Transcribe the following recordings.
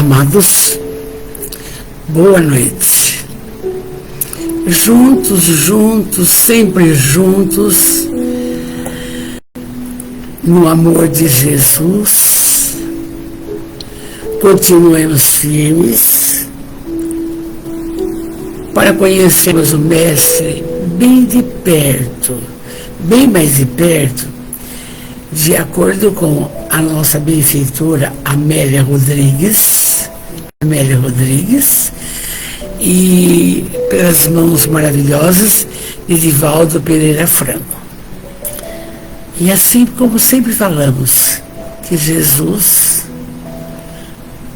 Amados, boa noite. Juntos, sempre juntos, no amor de Jesus, continuemos firmes para conhecermos o Mestre bem de perto, bem mais de perto, de acordo com a nossa benfeitora Amélia Rodrigues, e pelas mãos maravilhosas de Divaldo Pereira Franco. E assim como sempre falamos, que Jesus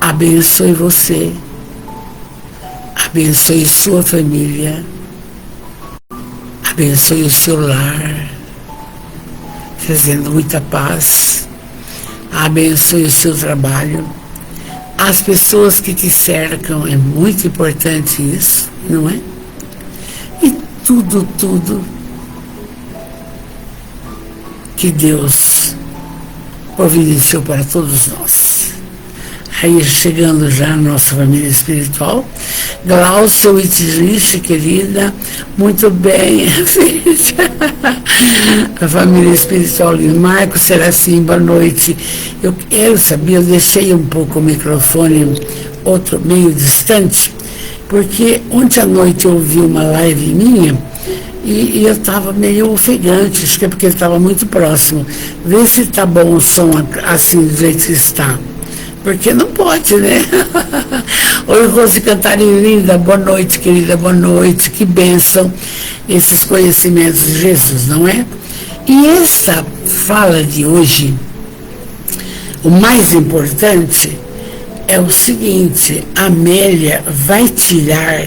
abençoe você, abençoe sua família, abençoe o seu lar, trazendo muita paz, abençoe o seu trabalho, as pessoas que te cercam, é muito importante isso, não é? E tudo que Deus providenciou para todos nós. Aí chegando já a nossa família espiritual, Glaucio Itiriche, querida, muito bem, a família espiritual de Marcos Serafim, boa noite. Eu quero saber, eu deixei um pouco o microfone outro meio distante, porque ontem à noite eu ouvi uma live minha e eu estava meio ofegante, acho que é porque ele estava muito próximo. Vê se está bom o som assim do jeito que está. Porque não pode, né? Oi, Rose Cantarim, linda, boa noite, querida, boa noite, que bênção esses conhecimentos de Jesus, não é? E essa fala de hoje, o mais importante é o seguinte: a Amélia vai tirar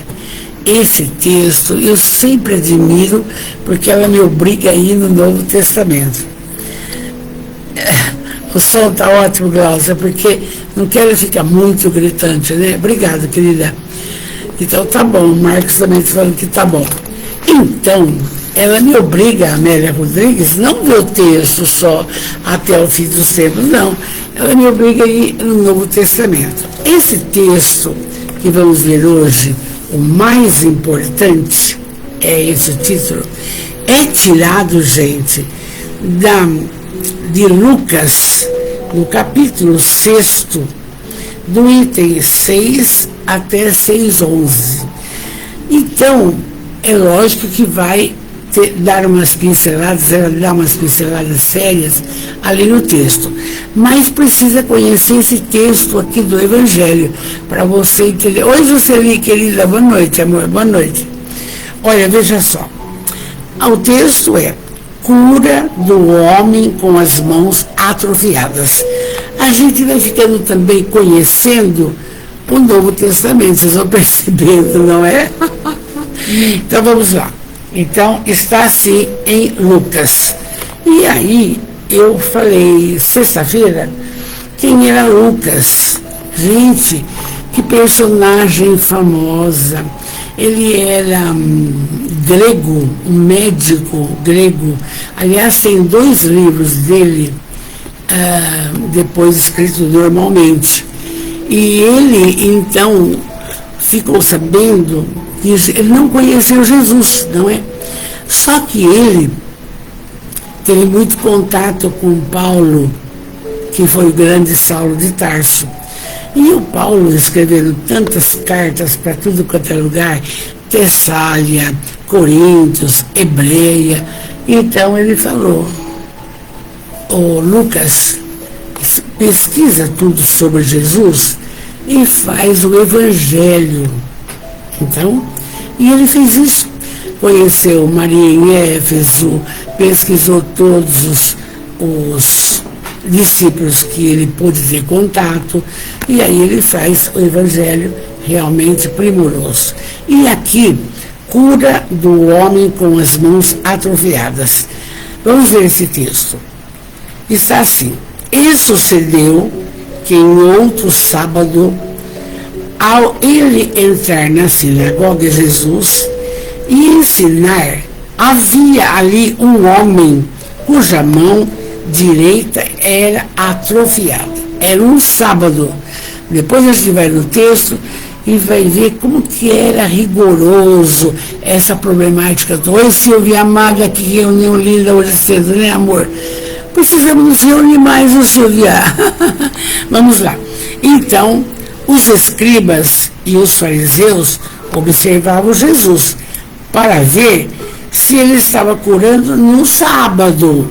esse texto, eu sempre admiro, porque ela me obriga a ir no Novo Testamento. O som está ótimo, Glaucia, porque não quero ficar muito gritante, né? Obrigada, querida. Então tá bom, o Marcos também está falando que tá bom. Então, ela me obriga, a Amélia Rodrigues, não ver o texto só até o fim dos tempos, não. Ela me obriga a ir no Novo Testamento. Esse texto que vamos ver hoje, o mais importante, é esse título, é tirado, gente, de Lucas, no capítulo 6, do item 6 até 6:11. Então, é lógico que vai dar umas pinceladas, ela dá umas pinceladas sérias ali no texto, mas precisa conhecer esse texto aqui do Evangelho, para você entender. Oi, Juscelí, querida, boa noite, amor, boa noite. Olha, veja só, o texto é: cura do homem com as mãos atrofiadas. A gente vai ficando também conhecendo o Novo Testamento, vocês vão percebendo, não é? Então vamos lá. Então está assim em Lucas. E aí eu falei sexta-feira quem era Lucas. Gente, que personagem famosa. Ele era grego, um médico grego. Aliás, tem 2 livros dele, depois escritos normalmente. E ele, então, ficou sabendo que ele não conheceu Jesus, não é? Só que ele teve muito contato com Paulo, que foi o grande Saulo de Tarso. E o Paulo escrevendo tantas cartas para tudo quanto é lugar, Tessália, Coríntios, Hebreia. Então ele falou: Lucas, pesquisa tudo sobre Jesus e faz o Evangelho. Então, e ele fez isso. Conheceu Maria em Éfeso, pesquisou todos os discípulos que ele pôde ter contato, e aí ele faz o Evangelho realmente primoroso. E aqui, cura do homem com as mãos atrofiadas. Vamos ver esse texto. Está assim: e sucedeu que em outro sábado, ao ele entrar na sinagoga de Jesus e ensinar, havia ali um homem cuja mão direita era atrofiada. Era um sábado, Depois a gente vai no texto e vai ver como que era rigoroso essa problemática. Oi, Silvia amada, que reunião linda hoje cedo, né, amor? Precisamos nos reunir mais, Silvia. Vamos lá. Então, os escribas e os fariseus observavam Jesus para ver se ele estava curando no sábado,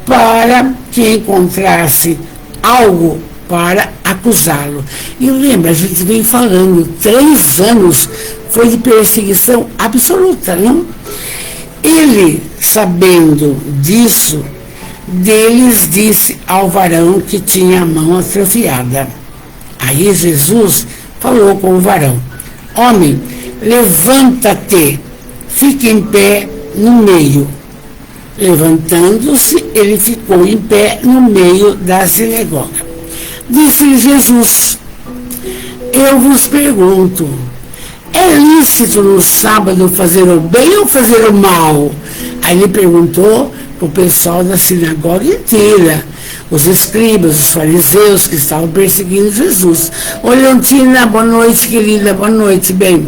para que encontrasse algo para acusá-lo. E lembra, a gente vem falando, 3 anos foi de perseguição absoluta, não? Ele, sabendo disso, deles disse ao varão que tinha a mão atrofiada. Aí Jesus falou com o varão: homem, levanta-te, fique em pé no meio. Levantando-se, ele ficou em pé no meio da sinagoga. Disse Jesus: eu vos pergunto, é lícito no sábado fazer o bem ou fazer o mal? Aí ele perguntou para o pessoal da sinagoga inteira, os escribas, os fariseus que estavam perseguindo Jesus. Oi, Leontina, boa noite, querida, boa noite, bem.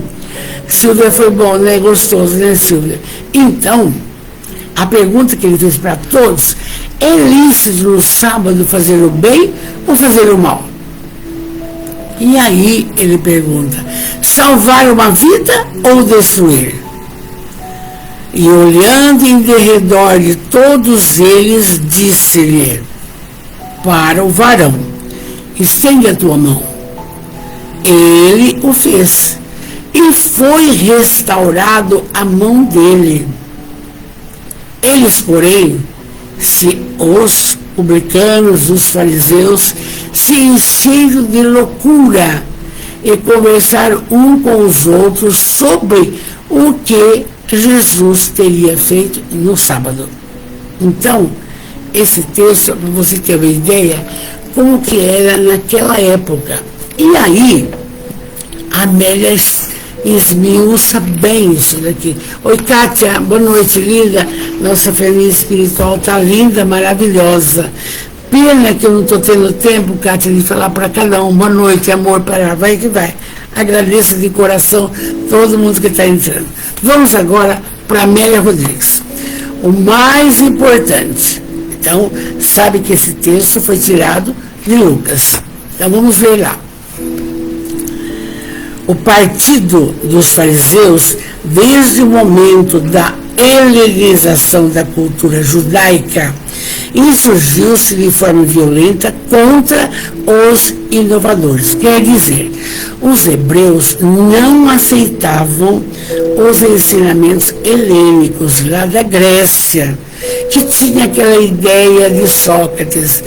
Silvia, foi bom, né? Gostoso, né, Silvia? Então, a pergunta que ele fez para todos: é lícito no sábado fazer o bem ou fazer o mal? E aí ele pergunta: salvar uma vida ou destruir? E olhando em derredor de todos eles, disse-lhe para o varão: estende a tua mão. Ele o fez, e foi restaurado a mão dele. Eles, porém, os publicanos, os fariseus, se encheram de loucura e conversaram um com os outros sobre o que Jesus teria feito no sábado. Então, esse texto, para você ter uma ideia, como que era naquela época. E aí, a Amélia esmiuça bem isso daqui. Oi, Kátia, boa noite, linda. Nossa família espiritual está linda, maravilhosa. Pena que eu não estou tendo tempo, Kátia, de falar para cada um. Boa noite, amor, para vai que vai. Agradeço de coração todo mundo que está entrando. Vamos agora para Amélia Rodrigues. O mais importante. Então, sabe que esse texto foi tirado de Lucas. Então, vamos ver lá. O partido dos fariseus, desde o momento da helenização da cultura judaica, insurgiu-se de forma violenta contra os inovadores. Quer dizer, os hebreus não aceitavam os ensinamentos helênicos lá da Grécia, que tinha aquela ideia de Sócrates,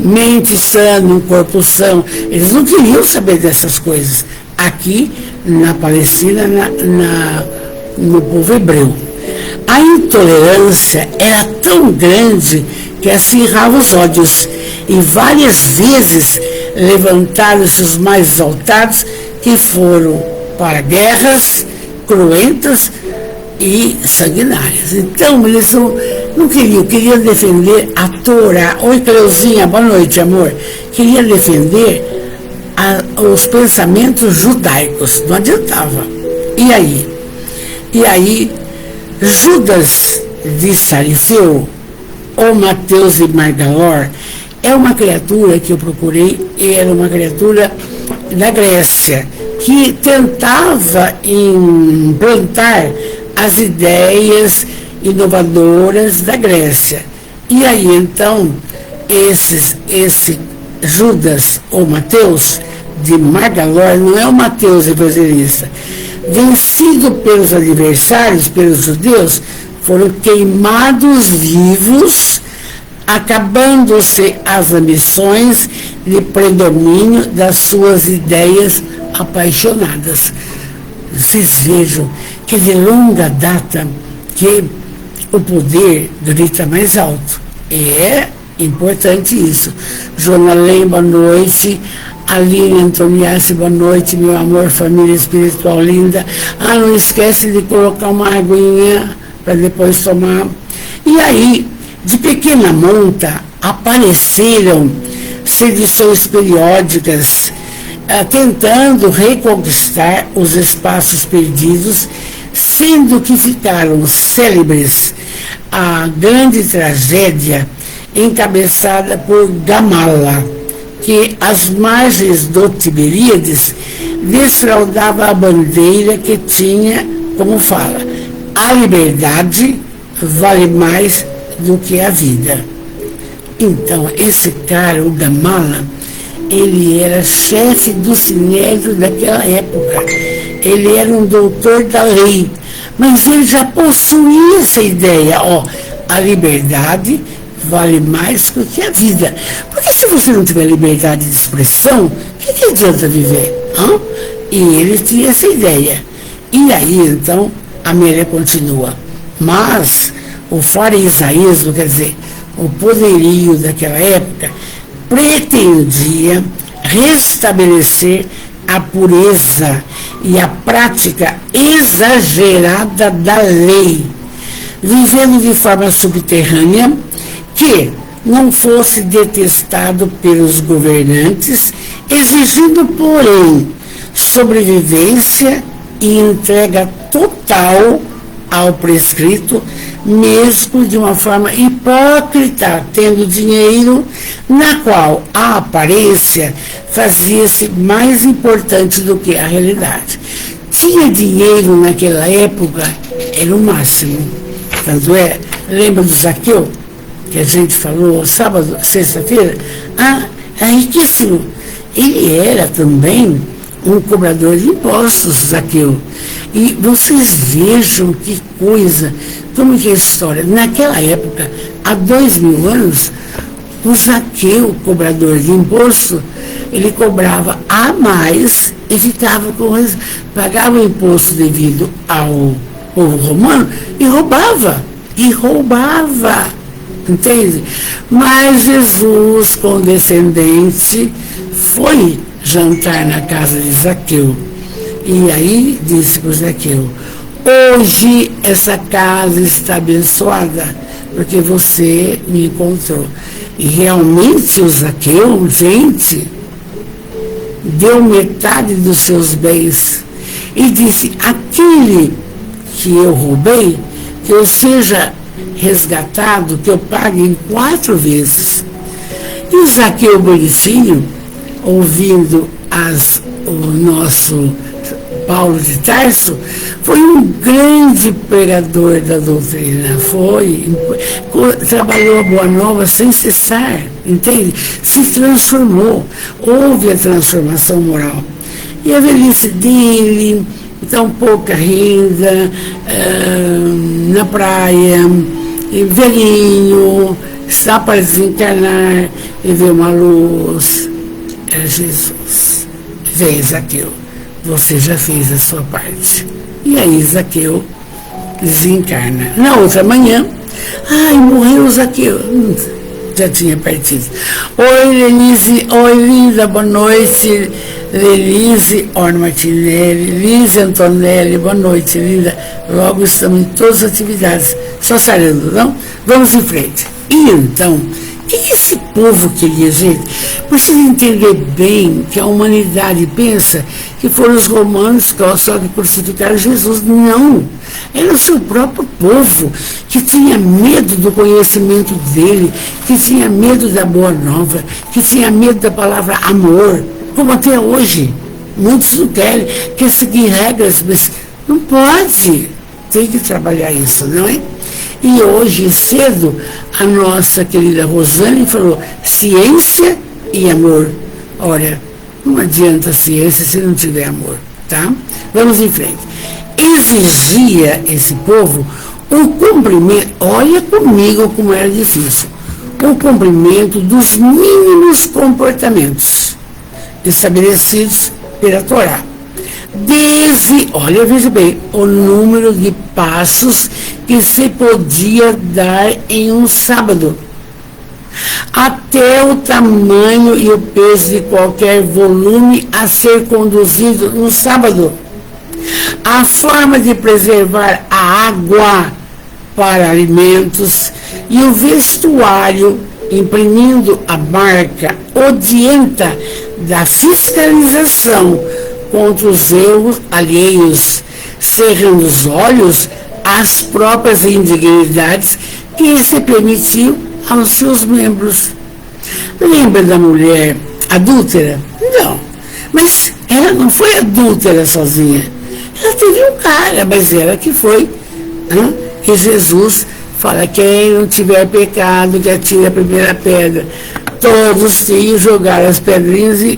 mente sã, um corpo são. Eles não queriam saber dessas coisas. Aqui, na Palestina, no povo hebreu. A intolerância era tão grande que acirrava os ódios, e várias vezes levantaram-se os mais exaltados, que foram para guerras cruentas e sanguinárias. Então, eles não queriam defender a Torá. Oi, Cleuzinha, boa noite, amor. Queria defender os pensamentos judaicos, não adiantava. E aí, Judas de Sarifeu, ou Mateus de Margalor, é uma criatura que eu procurei, era uma criatura da Grécia, que tentava implantar as ideias inovadoras da Grécia. E aí, então, esse Judas, ou Mateus, de Margalor, não é o Mateus evangelista, vencido pelos adversários, pelos judeus, foram queimados vivos, acabando-se as ambições de predomínio das suas ideias apaixonadas. Vocês vejam que de longa data que o poder grita mais alto. É importante isso. Joana Lem, boa noite. Aline Antoniassi, boa noite, meu amor, família espiritual linda. Não esquece de colocar uma aguinha para depois tomar. E aí, de pequena monta, apareceram sedições periódicas, tentando reconquistar os espaços perdidos, sendo que ficaram célebres a grande tragédia encabeçada por Gamala, que às margens do Tiberíades desfraldava a bandeira que tinha, como fala, a liberdade vale mais do que a vida. Então, esse cara, o Gamala, ele era chefe do sinédrio daquela época. Ele era um doutor da lei, mas ele já possuía essa ideia, a liberdade vale mais do que a vida. Porque se você não tiver liberdade de expressão, o que adianta viver? E ele tinha essa ideia. E aí, então, a Amélia continua. Mas o farisaísmo, quer dizer, o poderio daquela época, pretendia restabelecer a pureza e a prática exagerada da lei, vivendo de forma subterrânea, que não fosse detestado pelos governantes, exigindo, porém, sobrevivência e entrega total ao prescrito, mesmo de uma forma hipócrita, tendo dinheiro, na qual a aparência fazia-se mais importante do que a realidade. Tinha dinheiro naquela época, era o máximo. Tanto é, lembra do Zaqueu, que a gente falou sábado, sexta-feira? É riquíssimo. Ele era também um cobrador de impostos, Zaqueu. E vocês vejam que coisa, como que é a história. Naquela época, há 2000 anos, o Zaqueu, cobrador de imposto, ele cobrava a mais e ficava pagava o imposto devido ao povo romano e roubava. Entende? Mas Jesus, condescendente, foi jantar na casa de Zaqueu. E aí disse para o Zaqueu: hoje essa casa está abençoada, porque você me encontrou. E realmente o Zaqueu, gente, deu metade dos seus bens e disse: aquele que eu roubei, que eu seja resgatado, que eu pague em 4 vezes. E o Zaqueu bonitinho, ouvindo o nosso Paulo de Tarso, foi um grande pregador da doutrina, trabalhou a Boa Nova sem cessar, entende? Se transformou, houve a transformação moral. E a velhice dele, então pouca renda, na praia, velhinho, está para desencarnar e vê uma luz. Era Jesus. Vem, Zaqueu, você já fez a sua parte. E aí Zaqueu desencarna. Na outra manhã, morreu Zaqueu. Já tinha partido. Oi, Lenise, oi, linda, boa noite. Lenise Orno Martinelli, Lise Antonelli, boa noite, linda. Logo estamos em todas as atividades. Só sarando, não? Vamos em frente. E então, o que esse povo queria, gente? Precisa entender bem que a humanidade pensa que foram os romanos só que crucificaram Jesus. Não. Era o seu próprio povo que tinha medo do conhecimento dele, que tinha medo da boa nova, que tinha medo da palavra amor, como até hoje. Muitos não querem seguir regras, mas não pode. Tem que trabalhar isso, não é? E hoje, cedo, a nossa querida Rosane falou: ciência e amor. Olha, não adianta ciência se não tiver amor, tá? Vamos em frente. Exigia esse povo o cumprimento, olha comigo como era difícil, o cumprimento dos mínimos comportamentos estabelecidos pela Torá. Olha, veja bem, o número de passos que se podia dar em um sábado, até o tamanho e o peso de qualquer volume a ser conduzido no sábado, a forma de preservar a água para alimentos e o vestuário imprimindo a marca odienta da fiscalização contra os erros alheios, cerrando os olhos às próprias indignidades que se permitiu aos seus membros. Lembra da mulher adúltera? Não, mas ela não foi adúltera sozinha. Ela teve um cara, mas ela que foi. E Jesus fala: quem não tiver pecado, que atire a primeira pedra. Todos os filhos jogaram as pedrinhas e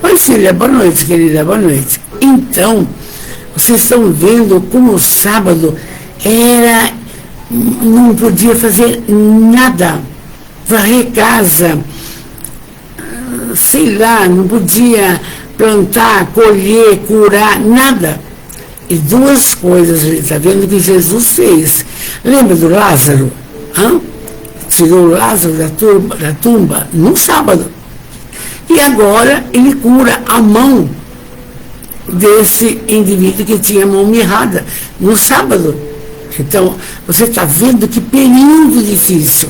Oi, filha, boa noite, querida, boa noite. Então, vocês estão vendo como o sábado não podia fazer nada. Varrer casa, sei lá, não podia plantar, colher, curar, nada. E duas coisas, a gente está vendo que Jesus fez. Lembra do Lázaro? Tirou o Lázaro da tumba no sábado. E agora ele cura a mão desse indivíduo que tinha a mão mirrada no sábado. Então, você está vendo que período difícil.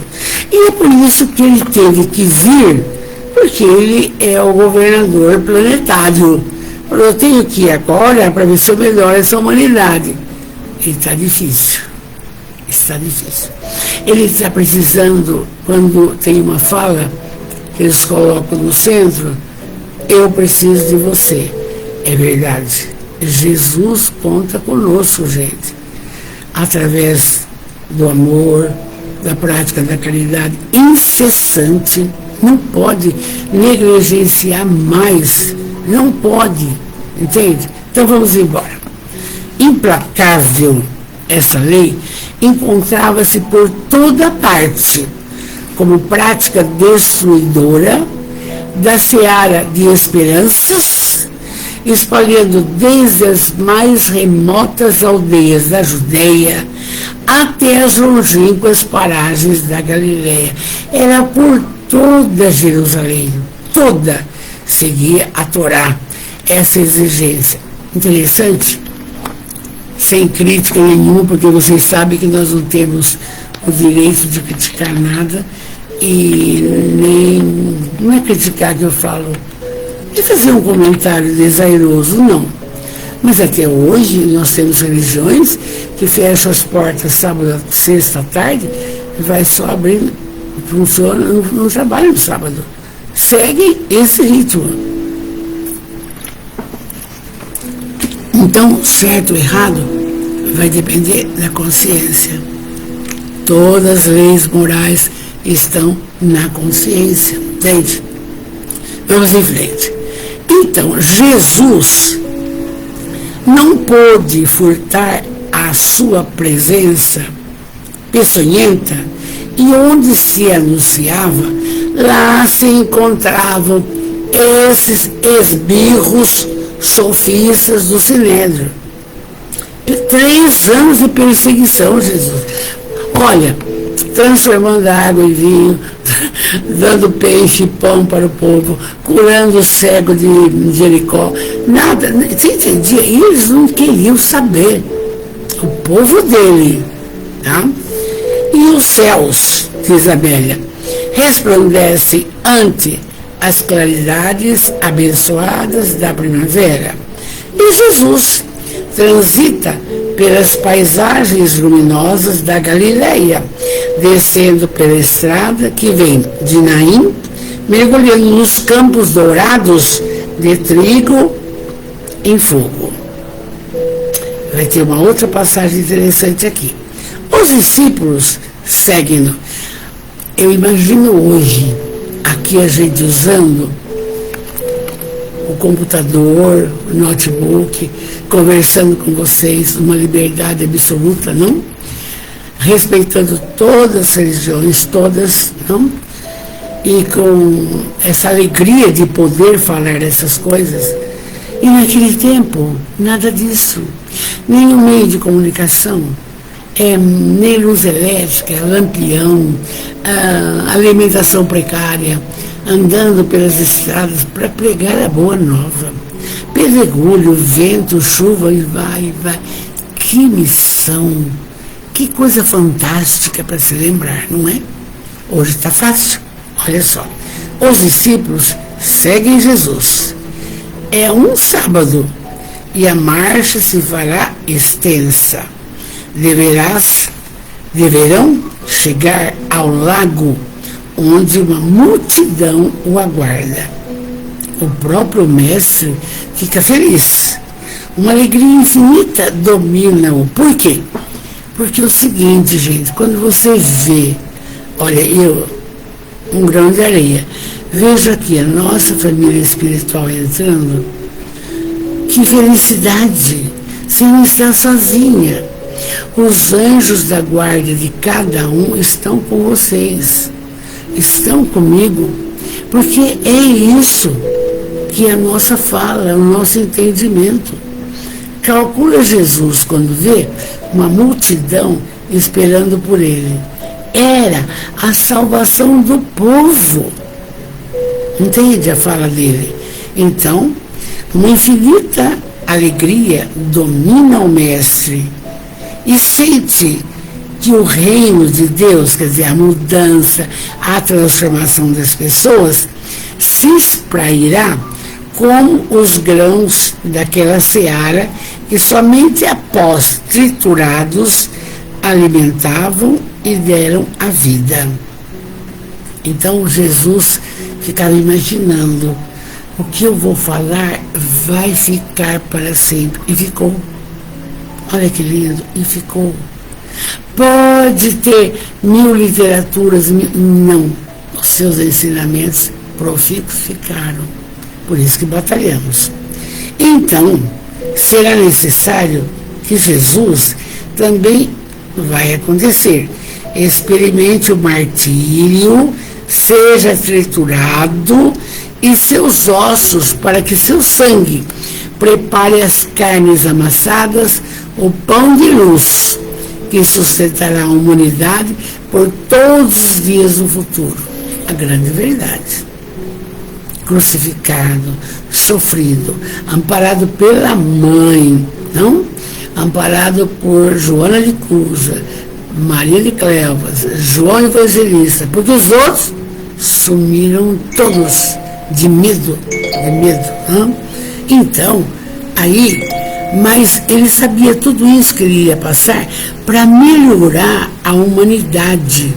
E é por isso que ele teve que vir, porque ele é o governador planetário. Eu tenho que ir agora para ver se eu melhoro essa humanidade. E está difícil. Está difícil. Ele está precisando, quando tem uma fala, que eles colocam no centro: eu preciso de você. É verdade. Jesus conta conosco, gente. Através do amor, da prática da caridade incessante. Não pode negligenciar mais. Não pode. Entende? Então vamos embora. Implacável essa lei encontrava-se por toda parte, como prática destruidora da seara de esperanças, espalhando desde as mais remotas aldeias da Judeia até as longínquas paragens da Galileia. Era por toda Jerusalém, toda seguia a Torá, essa exigência. Interessante, sem crítica nenhuma, porque vocês sabem que nós não temos o direito de criticar nada, e nem, não é criticar que eu falo, de fazer um comentário desairoso, não. Mas até hoje nós temos religiões que fecham as portas sábado, sexta à tarde, e vai só abrindo, funciona, não trabalha no sábado. Seguem esse ritmo. Então, certo ou errado, vai depender da consciência. Todas as leis morais estão na consciência, entende? Vamos em frente. Então, Jesus não pôde furtar a sua presença peçonhenta, e onde se anunciava, lá se encontravam esses esbirros sofistas do Sinédrio. 3 anos de perseguição, Jesus. Olha, transformando a água em vinho, dando peixe e pão para o povo, curando o cego de Jericó. Nada, você entendia? E eles não queriam saber. O povo dele, tá? E os céus, diz Amélia, resplandecem ante as claridades abençoadas da primavera. E Jesus transita pelas paisagens luminosas da Galileia, descendo pela estrada que vem de Naim, mergulhando nos campos dourados de trigo em fogo. Vai ter uma outra passagem interessante aqui. Os discípulos seguem-no. Eu imagino hoje, aqui a gente usando o computador, o notebook, conversando com vocês, uma liberdade absoluta, não? Respeitando todas as religiões, todas, não? E com essa alegria de poder falar essas coisas. E naquele tempo, nada disso. Nenhum meio de comunicação, nem luz elétrica, lampião, alimentação precária, andando pelas estradas para pregar a boa nova. Pedregulho, vento, chuva e vai. Que missão, que coisa fantástica para se lembrar, não é? Hoje está fácil. Olha só. Os discípulos seguem Jesus. É um sábado e a marcha se fará extensa. Deverão chegar ao lago onde uma multidão o aguarda. O próprio mestre fica feliz. Uma alegria infinita domina-o. Por quê? Porque é o seguinte, gente, quando você vê, olha, um grão de areia, vejo aqui a nossa família espiritual entrando, que felicidade, sem estar sozinha. Os anjos da guarda de cada um estão com vocês, estão comigo, porque é isso que é a nossa fala, o nosso entendimento. Calcula Jesus quando vê uma multidão esperando por ele. Era a salvação do povo. Entende a fala dele? Então, uma infinita alegria domina o mestre e sente que o reino de Deus, quer dizer, a mudança, a transformação das pessoas, se esprairá como os grãos daquela seara que somente após triturados alimentavam e deram a vida. Então Jesus ficava imaginando, o que eu vou falar vai ficar para sempre. E ficou. Olha que lindo. E ficou. Pode ter 1000 literaturas, não. Os seus ensinamentos profícuos ficaram. Por isso que batalhamos. Então, será necessário que Jesus também vai acontecer. Experimente o martírio, seja triturado e seus ossos, para que seu sangue prepare as carnes amassadas, o pão de luz, que sustentará a humanidade por todos os dias do futuro. A grande verdade. Crucificado, sofrido, amparado pela mãe, não? Amparado por Joana de Cusa, Maria de Cleofas, João Evangelista, porque os outros sumiram todos de medo, não? Então, aí, mas ele sabia tudo isso que ele ia passar para melhorar a humanidade.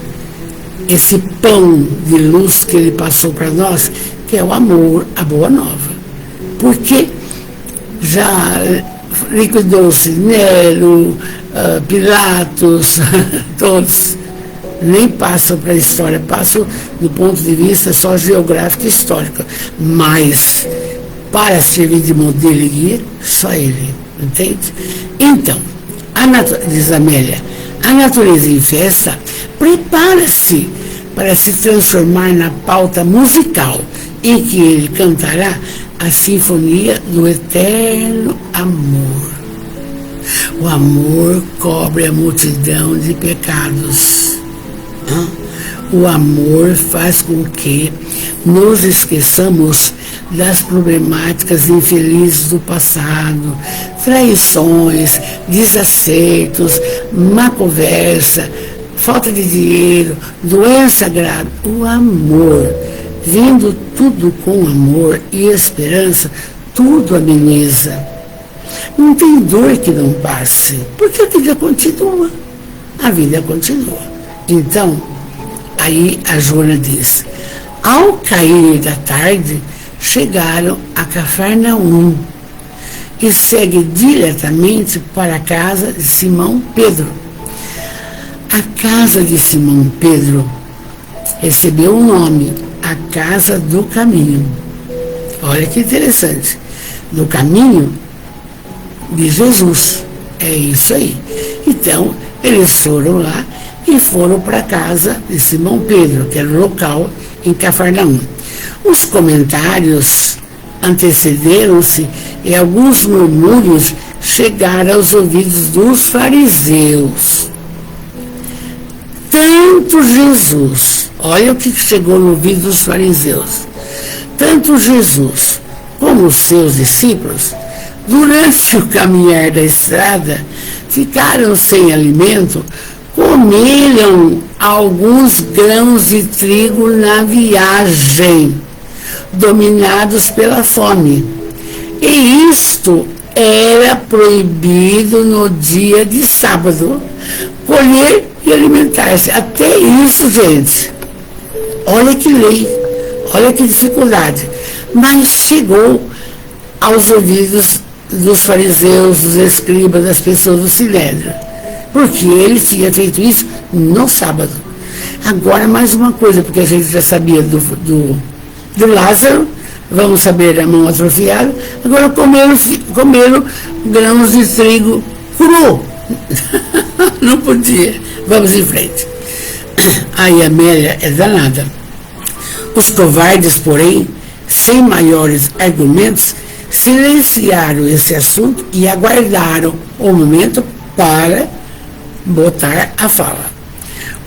Esse pão de luz que ele passou para nós, que é o amor, a boa nova. Porque já liquidou-se Nero, Pilatos, todos, nem passam para a história, passam do ponto de vista só geográfico e histórico. Mas, para servir de modelo e guia, só ele, entende? Então, diz Amélia, a natureza em festa prepara-se para se transformar na pauta musical em que ele cantará a sinfonia do eterno amor. O amor cobre a multidão de pecados. O amor faz com que nos esqueçamos das problemáticas infelizes do passado, traições, desacertos, má conversa, falta de dinheiro, doença grave. O amor, vindo tudo com amor e esperança, tudo ameniza. Não tem dor que não passe, porque a vida continua. A vida continua. Então, aí a Joana diz, ao cair da tarde, chegaram a Cafarnaum e segue diretamente para a casa de Simão Pedro. A casa de Simão Pedro recebeu o nome, a Casa do Caminho. Olha que interessante. Do caminho de Jesus. É isso aí. Então, eles foram lá e foram para a casa de Simão Pedro, que era o local em Cafarnaum. Os comentários antecederam-se e alguns murmúrios chegaram aos ouvidos dos fariseus. Tanto Jesus, olha o que chegou no ouvido dos fariseus, tanto Jesus como os seus discípulos, durante o caminhar da estrada, ficaram sem alimento, comeram alguns grãos de trigo na viagem, dominados pela fome. E isto era proibido no dia de sábado, colher e alimentar-se. Até isso, gente. Olha que lei, olha que dificuldade. Mas chegou aos ouvidos dos fariseus, dos escribas, das pessoas do Sinédrio, porque ele tinha feito isso no sábado. Agora, mais uma coisa, porque a gente já sabia do Lázaro, vamos saber a mão atrofiada, agora comeram grãos de trigo cru. Não podia. Vamos em frente. Aí a Amélia é danada. Os covardes, porém, sem maiores argumentos, silenciaram esse assunto e aguardaram o momento para botar a fala.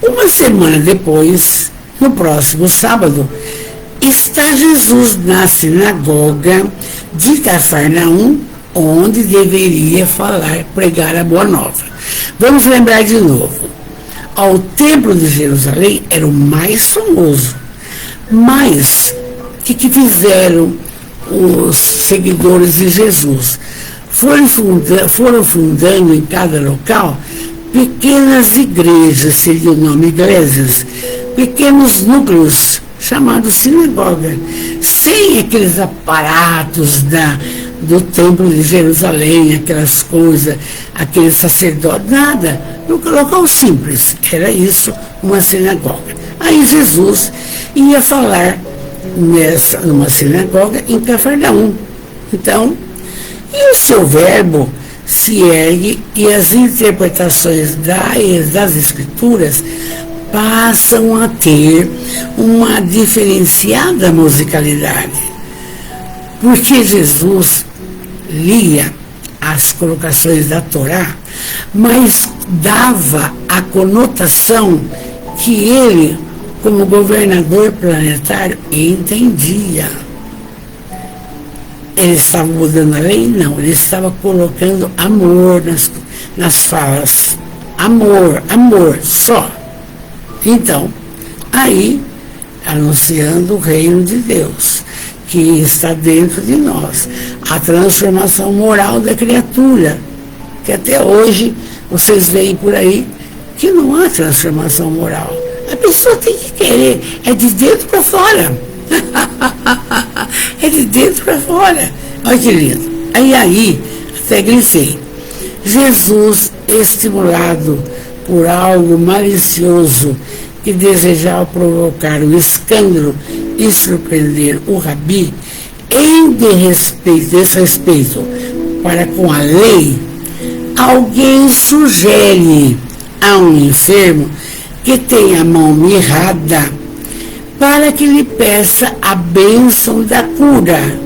Uma semana depois, no próximo sábado, está Jesus na sinagoga de Cafarnaum, onde deveria pregar a boa nova. Vamos lembrar de novo. O templo de Jerusalém era o mais famoso, mas o que fizeram os seguidores de Jesus? Foram fundando em cada local pequenas igrejas, seria o nome igrejas, pequenos núcleos, chamados sinagoga, sem aqueles aparatos do templo de Jerusalém, aquelas coisas, aqueles sacerdotes, nada, no local simples, era isso, uma sinagoga. Aí Jesus ia falar numa sinagoga em Cafarnaum. Então, e o seu verbo se ergue e as interpretações das Escrituras passam a ter uma diferenciada musicalidade, porque Jesus lia as colocações da Torá, mas dava a conotação que ele, como governador planetário, entendia. Ele estava mudando a lei? Não, ele estava colocando amor nas falas. Amor, só. Então, aí, anunciando o reino de Deus, que está dentro de nós, a transformação moral da criatura, que até hoje vocês veem por aí que não há transformação moral. A pessoa tem que querer, é de dentro para fora. É de dentro para fora. Olha que lindo. Aí, até grifei. Jesus, estimulado por algo malicioso que desejava provocar um escândalo e surpreender o rabi, em desrespeito para com a lei, alguém sugere a um enfermo que tem a mão mirrada para que lhe peça a bênção da cura,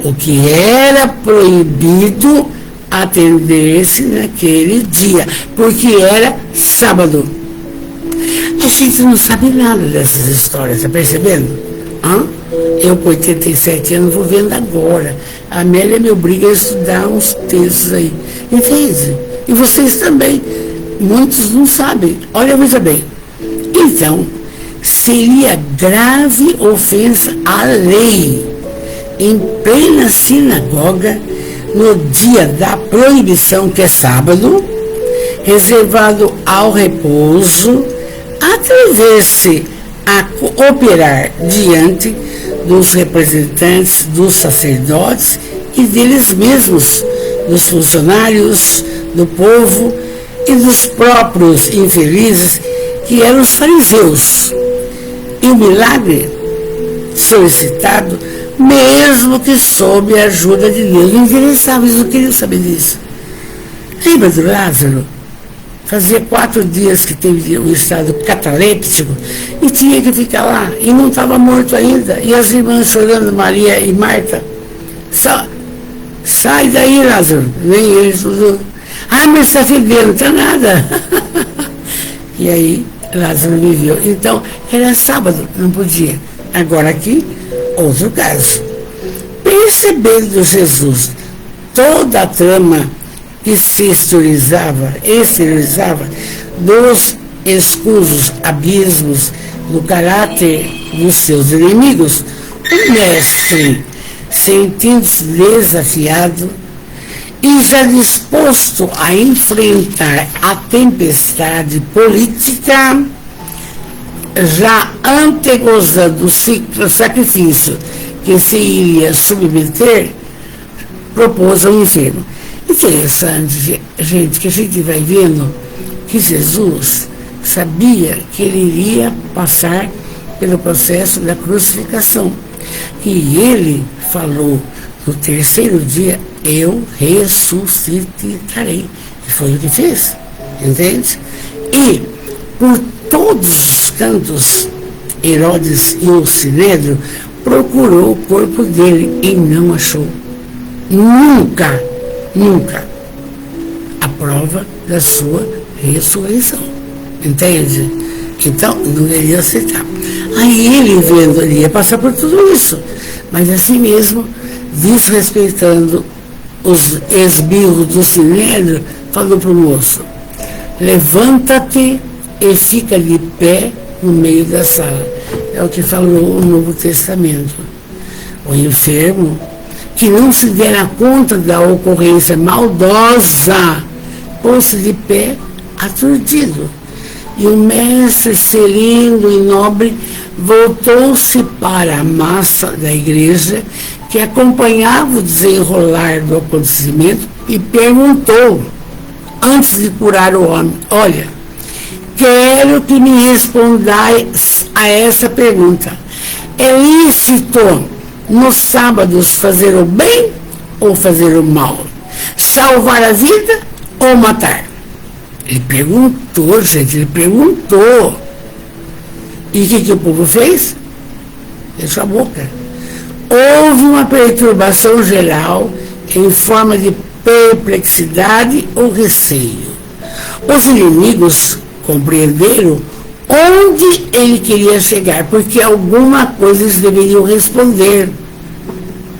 o que era proibido atender-se naquele dia, porque era sábado. A gente não sabe nada dessas histórias, tá percebendo? Eu, com 87 anos, vou vendo agora. A Amélia me obriga a estudar uns textos aí. Entende? E vocês também. Muitos não sabem. Olha, veja bem. Então, seria grave ofensa à lei, em plena sinagoga, no dia da proibição, que é sábado, reservado ao repouso, atrever-se a operar diante dos representantes dos sacerdotes e deles mesmos, dos funcionários, do povo e dos próprios infelizes, que eram os fariseus. E o milagre solicitado, mesmo que sob a ajuda de Deus, não interessava, eles não queriam saber disso. Lembra do Lázaro? Fazia 4 dias que teve um estado cataléptico e tinha que ficar lá, e não estava morto ainda. E as irmãs chorando, Maria e Marta, sai daí, Lázaro. Vem eles, tudo. Mas está fedendo, não está nada. E aí, Lázaro viveu. Então, era sábado, não podia. Agora aqui, outro caso. Percebendo Jesus toda a trama que se exteriorizava escusos abismos no caráter dos seus inimigos, o mestre, sentindo-se desafiado e já disposto a enfrentar a tempestade política, já antegozando o sacrifício que se iria submeter, propôs ao enfermo. Interessante, gente, que a gente vai vendo que Jesus sabia que ele iria passar pelo processo da crucificação. E ele falou, no terceiro dia, eu ressuscitarei. E foi o que fez, entende? E, por todos os cantos, Herodes e o Sinédrio procurou o corpo dele e não achou. Nunca a prova da sua ressurreição. Entende? Então, não queria aceitar. Aí ele vendo, ele ia passar por tudo isso, mas assim mesmo, desrespeitando os esbirros do Sinédrio, falou para o moço, levanta-te e fica de pé no meio da sala. É o que falou o Novo Testamento. O enfermo, que não se dera conta da ocorrência maldosa, pôs-se de pé, aturdido. E o mestre, sereno e nobre, voltou-se para a massa da igreja, que acompanhava o desenrolar do acontecimento, e perguntou, antes de curar o homem, olha, quero que me respondais a essa pergunta. É lícito nos sábados fazer o bem ou fazer o mal? Salvar a vida ou matar? Ele perguntou, gente, ele perguntou. E o que o povo fez? Fechou a boca. Houve uma perturbação geral em forma de perplexidade ou receio. Os inimigos compreenderam onde ele queria chegar, porque alguma coisa eles deveriam responder.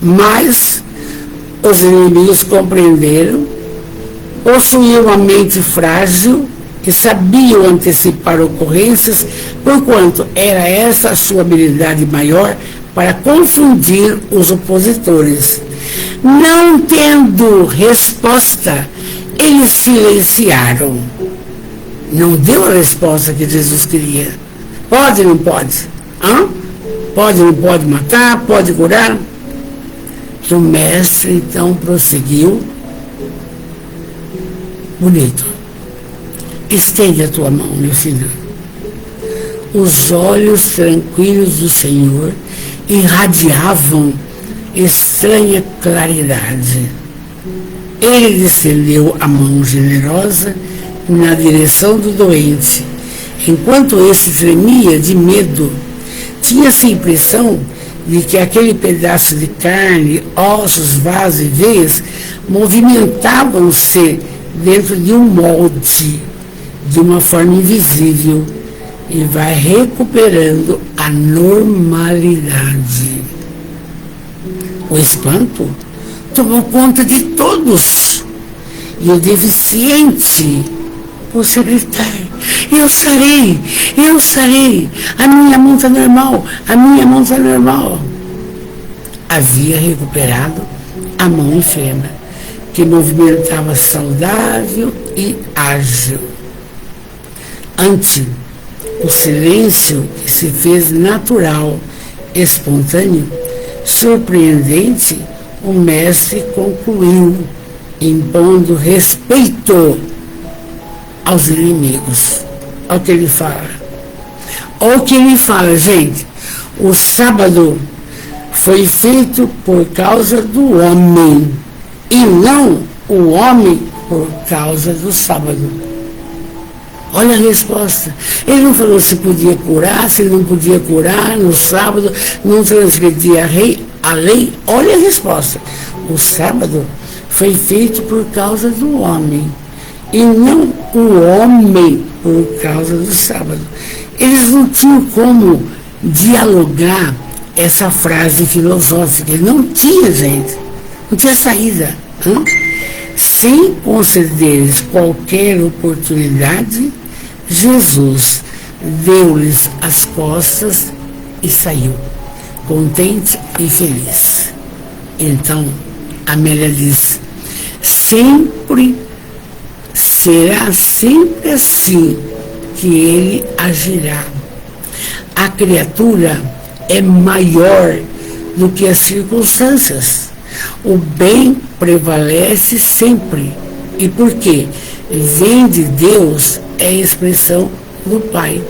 Mas os inimigos compreenderam, possuíam uma mente frágil e sabiam antecipar ocorrências, porquanto era essa a sua habilidade maior para confundir os opositores. Não tendo resposta, eles silenciaram. Não deu a resposta que Jesus queria. Pode ou não pode? Hã? Pode ou não pode matar? Pode curar? E o mestre então prosseguiu. Bonito. Estende a tua mão, meu filho. Os olhos tranquilos do Senhor irradiavam estranha claridade. Ele estendeu a mão generosa na direção do doente. Enquanto esse tremia de medo, tinha-se a impressão de que aquele pedaço de carne, ossos, vasos e veias movimentavam-se dentro de um molde, de uma forma invisível, e vai recuperando a normalidade. O espanto tomou conta de todos, e o deficiente pôs a gritar, eu sarei, a minha mão está normal, a minha mão está normal. Havia recuperado a mão enferma, que movimentava saudável e ágil. Ante o silêncio que se fez natural, espontâneo, surpreendente, o mestre concluiu, impondo respeito aos inimigos. Olha o que ele fala. Olha o que ele fala, gente. O sábado foi feito por causa do homem, e não o homem por causa do sábado. Olha a resposta. Ele não falou se podia curar, se não podia curar no sábado, não transgredia a lei. Olha a resposta. O sábado foi feito por causa do homem, e não o homem por causa do sábado. Eles não tinham como dialogar essa frase filosófica. Não tinha, gente. Não tinha saída. Sem conceder qualquer oportunidade Jesus deu-lhes as costas e saiu, contente e feliz. Então, Amélia diz: sempre será sempre assim que ele agirá. A criatura é maior do que as circunstâncias. O bem prevalece sempre. E por quê? Vem de Deus, é a expressão do Pai.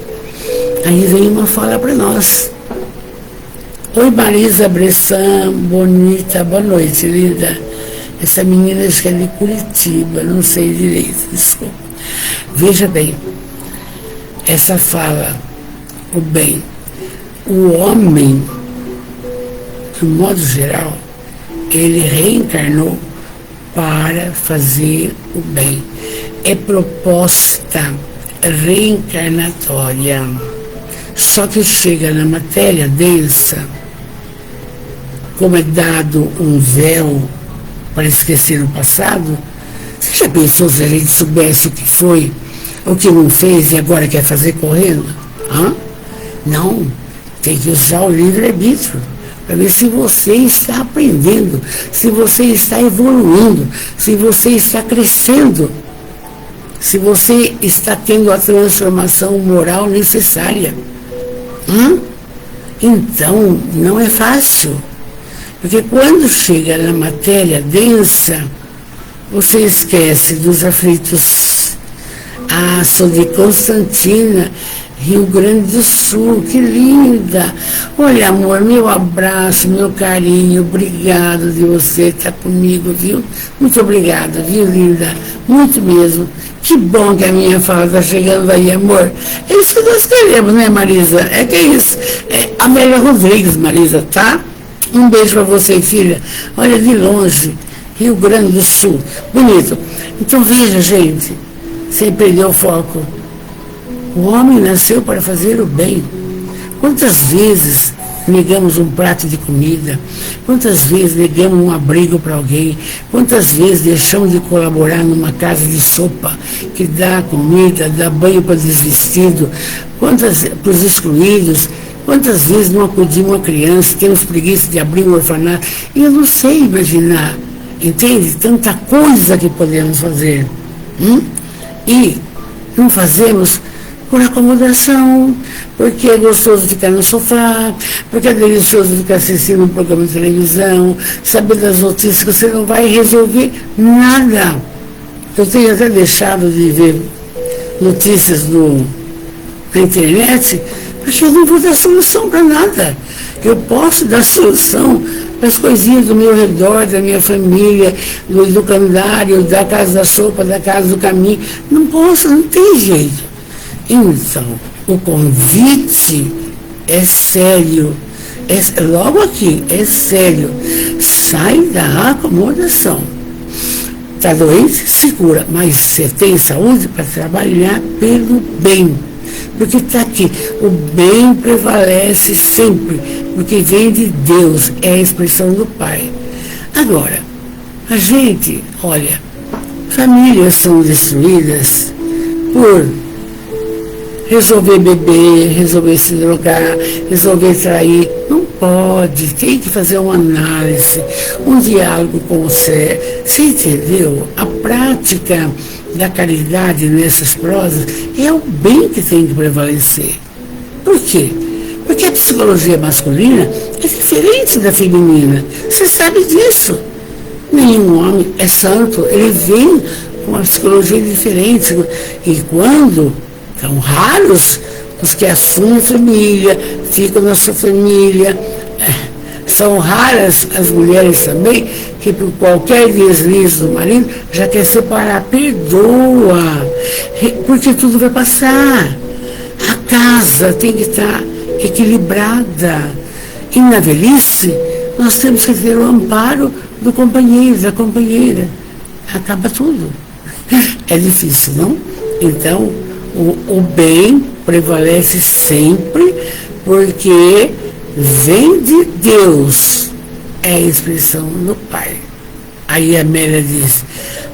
Aí vem uma fala para nós. Oi, Marisa Bressan, bonita, boa noite, linda. Essa menina acho que é de Curitiba, não sei direito, desculpa. Veja bem, essa fala, o bem, o homem, de modo geral, ele reencarnou para fazer o bem. É proposta reencarnatória. Só que chega na matéria densa, como é dado um véu para esquecer o passado. Você já pensou se a gente soubesse o que foi, o que não fez e agora quer fazer correndo? Não, tem que usar o livre-arbítrio para ver se você está aprendendo, se você está evoluindo, se você está crescendo, se você está tendo a transformação moral necessária. Então, não é fácil, porque quando chega na matéria densa, você esquece dos aflitos. Sou de Constantina, Rio Grande do Sul, que linda! Olha, amor, meu abraço, meu carinho, obrigado de você estar comigo, viu? Muito obrigada, viu, linda? Muito mesmo. Que bom que a minha fala está chegando aí, amor. É isso que nós queremos, né, Marisa? É que é isso. É Amélia Rodrigues, Marisa, tá? Um beijo para você, filha. Olha, de longe, Rio Grande do Sul. Bonito. Então, veja, gente, sem perder o foco. O homem nasceu para fazer o bem. Quantas vezes negamos um prato de comida? Quantas vezes negamos um abrigo para alguém? Quantas vezes deixamos de colaborar numa casa de sopa que dá comida, dá banho para desvestido? Quantas para os excluídos? Quantas vezes não acudimos uma criança, temos preguiça de abrir um orfanato? E eu não sei imaginar, entende? Tanta coisa que podemos fazer. E não fazemos por acomodação, porque é gostoso ficar no sofá, porque é delicioso ficar assistindo um programa de televisão, saber das notícias, que você não vai resolver nada. Eu tenho até deixado de ver notícias na internet, porque eu não vou dar solução para nada. Eu posso dar solução para as coisinhas do meu redor, da minha família, do calendário, da casa da sopa, da casa do caminho. Não posso, não tem jeito. Então, o convite é sério, logo aqui, é sério. Sai da acomodação. Está doente? Se cura, mas você tem saúde para trabalhar pelo bem. Porque está aqui, o bem prevalece sempre, porque vem de Deus, é a expressão do Pai. Agora, a gente, olha, famílias são destruídas por resolver beber, resolver se drogar, resolver trair. Não pode, tem que fazer uma análise, um diálogo com você. Você entendeu? A prática da caridade nessas prosas é o bem que tem que prevalecer. Por quê? Porque a psicologia masculina é diferente da feminina. Você sabe disso. Nenhum homem é santo, ele vem com uma psicologia diferente. E quando são raros os que assumem família, ficam na sua família. São raras as mulheres também que por qualquer deslize do marido já quer separar. Perdoa, porque tudo vai passar. A casa tem que estar equilibrada. E na velhice nós temos que ter o amparo do companheiro, da companheira. Acaba tudo. É difícil, não? Então, o bem prevalece sempre, porque vem de Deus, é a expressão do Pai. Aí a Amélia diz: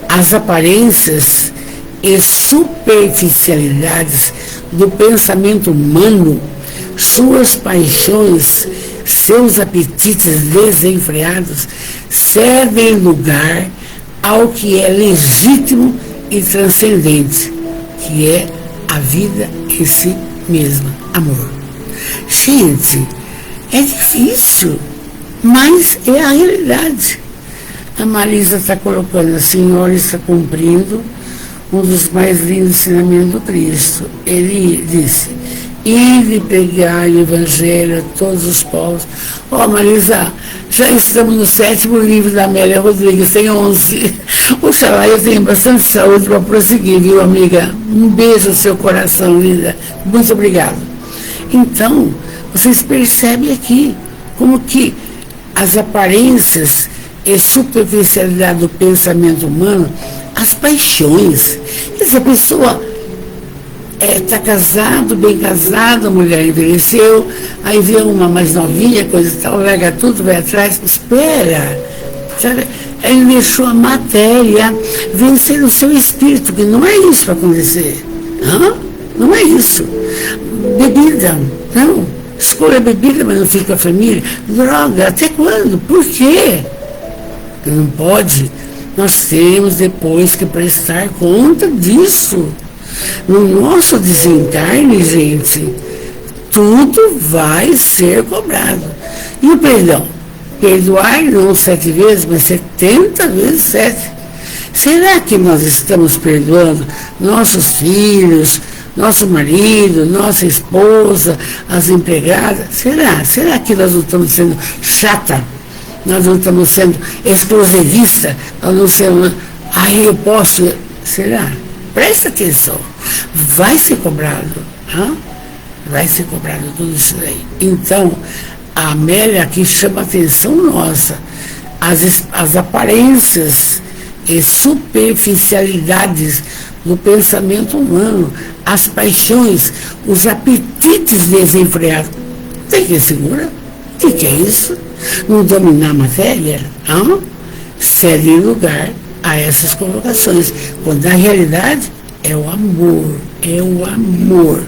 as aparências e superficialidades do pensamento humano, suas paixões, seus apetites desenfreados cedem lugar ao que é legítimo e transcendente, que é a vida em si mesma, amor. Gente, é difícil, mas é a realidade. A Marisa está colocando, a senhora está cumprindo um dos mais lindos ensinamentos do Cristo. Ele disse: ide pregar o Evangelho a todos os povos. Marisa, já estamos no 7º livro da Amélia Rodrigues, tem 11. Oxalá eu tenho bastante saúde para prosseguir, viu, amiga? Um beijo no seu coração, linda. Muito obrigado. Então, vocês percebem aqui como que as aparências e superficialidade do pensamento humano, as paixões. Essa pessoa está casado, bem casado, a mulher envelheceu, aí vê uma mais novinha, coisa e tal, larga tudo, vai atrás, espera. Sabe? Ele deixou a matéria vencer o seu espírito, que não é isso para acontecer. Não é isso. Bebida, não. Escolha bebida, mas não fica com a família. Droga, até quando? Por quê? Não pode. Nós temos depois que prestar conta disso. No nosso desencarne, gente, tudo vai ser cobrado. E o perdão? Perdoar não 7 vezes, mas 70 vezes 7. Será que nós estamos perdoando nossos filhos, nosso marido, nossa esposa, as empregadas? Será que nós não estamos sendo chata? Nós não estamos sendo explosivista? Nós não sendo, eu posso... Será? Presta atenção. Vai ser cobrado. Vai ser cobrado tudo isso daí. Então, a Amélia aqui chama a atenção nossa. As aparências e superficialidades do pensamento humano, as paixões, os apetites desenfreados. Tem que segurar. O que é isso? Não dominar a matéria? Cede lugar a essas colocações. Quando na realidade é o amor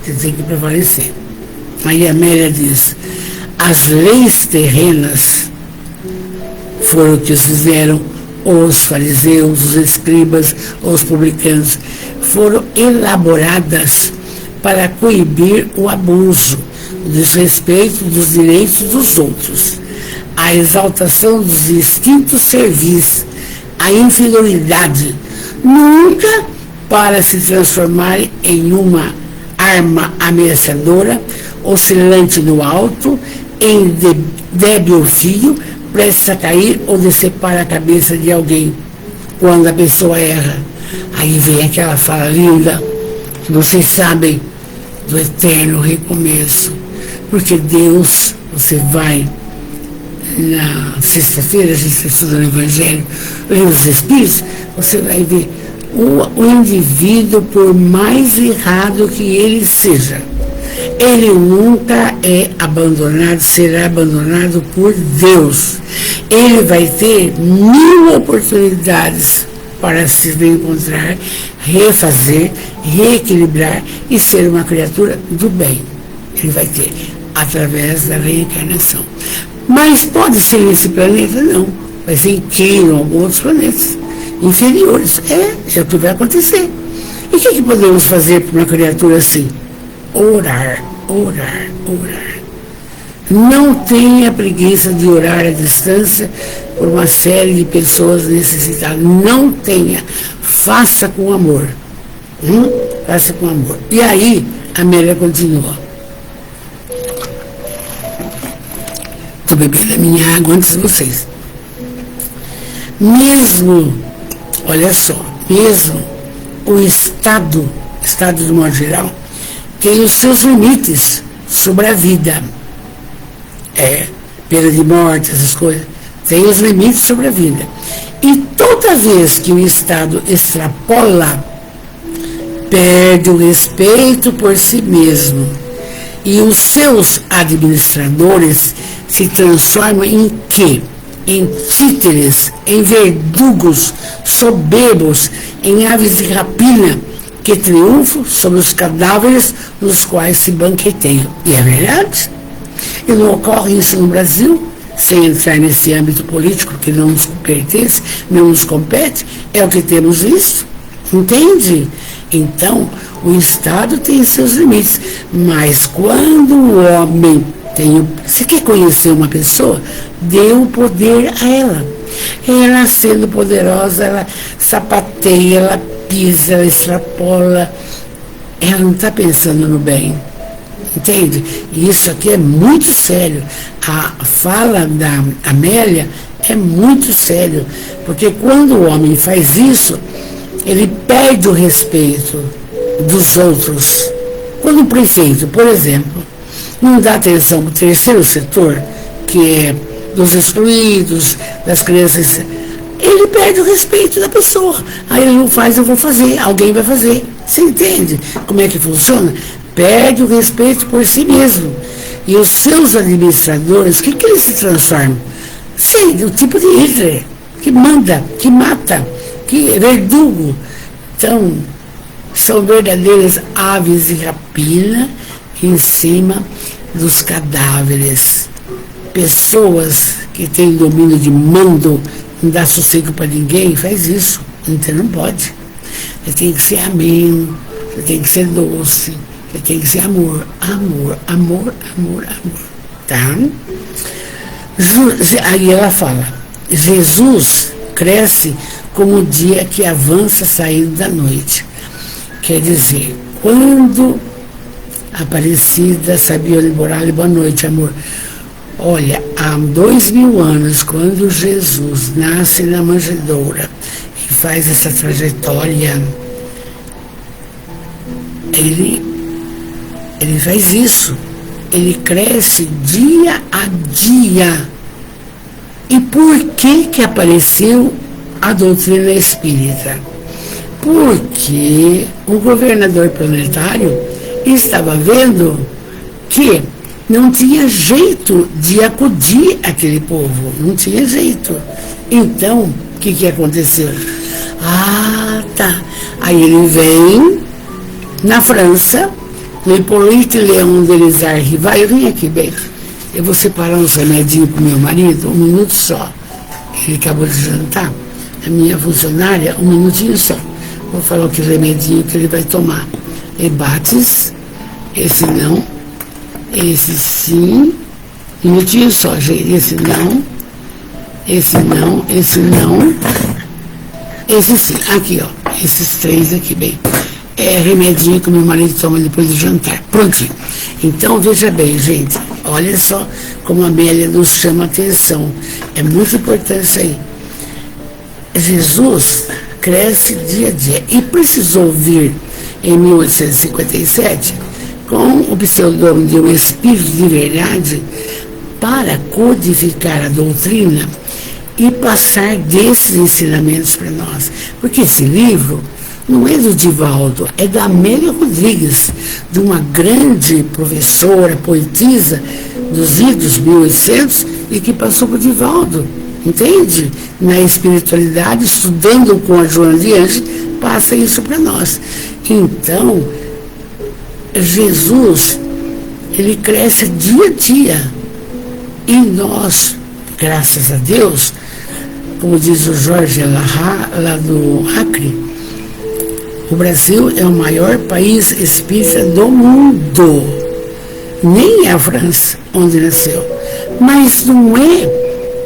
que tem que prevalecer. Aí a Amélia diz: as leis terrenas foram o que fizeram os fariseus, os escribas, os publicanos, foram elaboradas para coibir o abuso, o desrespeito dos direitos dos outros, a exaltação dos instintos servis, a inferioridade, nunca para se transformar em uma arma ameaçadora, oscilante no alto, em débil fio, prestes a cair ou decepar a cabeça de alguém quando a pessoa erra. Aí vem aquela fala linda, que vocês sabem, do eterno recomeço. Porque Deus, você vai na sexta-feira, a gente estuda no Evangelho, livro dos Espíritos, você vai ver o indivíduo, por mais errado que ele seja, ele nunca é abandonado, será abandonado por Deus. Ele vai ter 1000 oportunidades para se reencontrar, refazer, reequilibrar e ser uma criatura do bem. Ele vai ter, através da reencarnação. Mas pode ser nesse planeta? Não. Vai ser em Quem, ou alguns outros planetas inferiores. Já tudo vai acontecer. E o que podemos fazer para uma criatura assim? Orar. Não tenha preguiça de orar à distância por uma série de pessoas necessitadas. Não tenha. Faça com amor. Faça com amor. E aí, a Amélia continua. Estou bebendo a minha água antes de vocês. Mesmo, olha só, mesmo o Estado de modo geral, tem os seus limites sobre a vida. Pena de morte, essas coisas. Tem os limites sobre a vida. E toda vez que o Estado extrapola, perde o respeito por si mesmo. E os seus administradores se transformam em quê? em títeres, em verdugos, soberbos, em aves de rapina, que triunfam sobre os cadáveres nos quais se banqueteiam. E é verdade. E não ocorre isso no Brasil, sem entrar nesse âmbito político que não nos pertence, não nos compete, é o que temos visto, entende? Então, o Estado tem seus limites, mas quando o homem você quer conhecer uma pessoa? Dê o poder a ela. Ela sendo poderosa, ela sapateia, ela pisa, ela extrapola, ela não está pensando no bem. Entende? E isso aqui é muito sério. A fala da Amélia é muito sério, porque quando o homem faz isso, ele perde o respeito dos outros. Quando o prefeito, por exemplo, não dá atenção para o terceiro setor, que é dos excluídos, das crianças, ele perde o respeito da pessoa. Aí ele não faz, eu vou fazer, alguém vai fazer. Você entende como é que funciona? Perde o respeito por si mesmo. E os seus administradores, o que eles se transformam? Sei, do tipo de Hitler, que manda, que mata, que é verdugo. Então, são verdadeiras aves de rapina em cima dos cadáveres. Pessoas que têm domínio de mando, não dá sossego para ninguém, faz isso. Então não pode. Você tem que ser ameno, você tem que ser doce, você tem que ser amor. Amor, amor, amor, amor. Tá? Aí ela fala, Jesus cresce como o dia que avança saindo da noite. Quer dizer, quando Aparecida, Sabione Borali, boa noite, amor. Olha, há 2000 anos, quando Jesus nasce na manjedoura e faz essa trajetória, ele faz isso. Ele cresce dia a dia. E por que apareceu a doutrina espírita? Porque o governador planetário estava vendo que não tinha jeito de acudir aquele povo, não tinha jeito. Então, o que aconteceu? Ah, tá. Aí ele vem na França, no Hippolyte Léon Delisard Rivail, vem aqui, bem. Eu vou separar uns remedinhos para o meu marido, 1 minuto só. Ele acabou de jantar. A minha funcionária, 1 minutinho só. Vou falar o que remedinho que ele vai tomar. Ebates, esse não, esse sim, 1 minutinho só, gente. Esse não, esse não, esse não, esse sim. Aqui, ó, esses 3 aqui, bem. É remedinho que o meu marido toma depois do jantar. Prontinho. Então, veja bem, gente. Olha só como a Amélia nos chama a atenção. É muito importante isso aí. Jesus cresce dia a dia. E precisou vir em 1857 com o pseudônimo de um espírito de verdade para codificar a doutrina e passar desses ensinamentos para nós. Porque esse livro não é do Divaldo, é da Amélia Rodrigues, de uma grande professora, poetisa dos idos 1800 e que passou por Divaldo, entende? Na espiritualidade, estudando com a Joana de Anjos, passa isso para nós. Então, Jesus, ele cresce dia a dia. E nós, graças a Deus, como diz o Jorge Alahá, lá do Acre, o Brasil é o maior país espírita do mundo. Nem é a França, onde nasceu. Mas não é